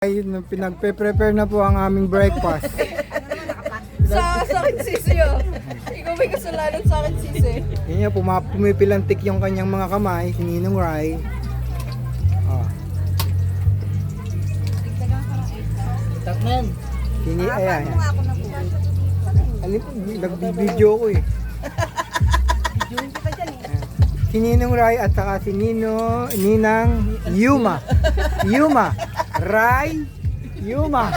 Ay, pinagpe-prepare na po ang aming breakfast. Sa akin sisi oh. Ikaw may kasalanan sa akin sisi. Yan yan, pumipilantik yung kanyang mga kamay, si Ninong Rai. Oh. Takman. Ayan. Alin, nagbibideo ko eh. Si Ninong Rai at saka si Ninang Yuma. Yuma. Rai Yuma.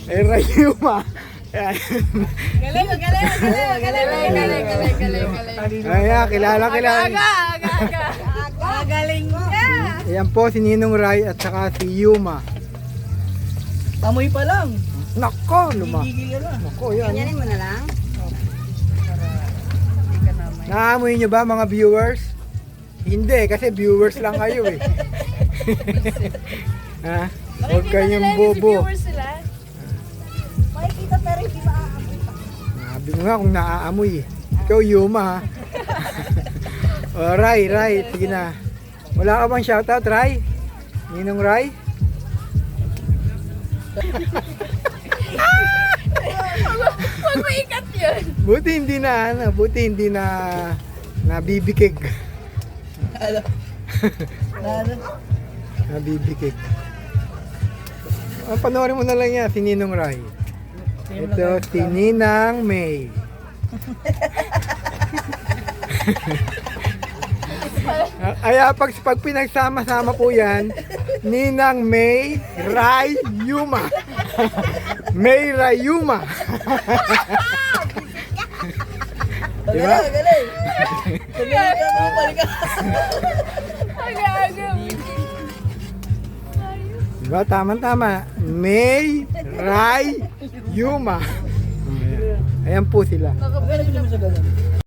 Rai Yuma. Ayan. Galing. Ayan, kilala. Galing ka. Ayan po si Ninong Rai at saka si Yuma. Amoy pa lang. Nako, Gigigil ka na. Nako, yan. Ganyanin mo na lang. Naamoy nyo ba mga viewers? Hindi, kasi viewers lang kayo eh. Ha? Huwag kayong bobo. Makikita pero hindi maaamoy. Sabi mo nga kung naaamoy eh. Ikaw Yuma ha. O, Rai, sige na. Wala ka bang shoutout, Rai? Ninong Rai? Huwag mo ikat yun. Buti hindi na nabibikig. Ano? Nabibikig. Panoorin mo na lang yan, si Ninong Rai. Ito, si Ninang May. Kaya pag pinagsama-sama po yan, Ninang May Rai Yuma. May Rai Yuma. Diba? Galing. Galing ka, balik ka. Aga-aga. Diba? Tama-tama. May Rai Yuma. Ayan po sila. Galing mo sa ganun.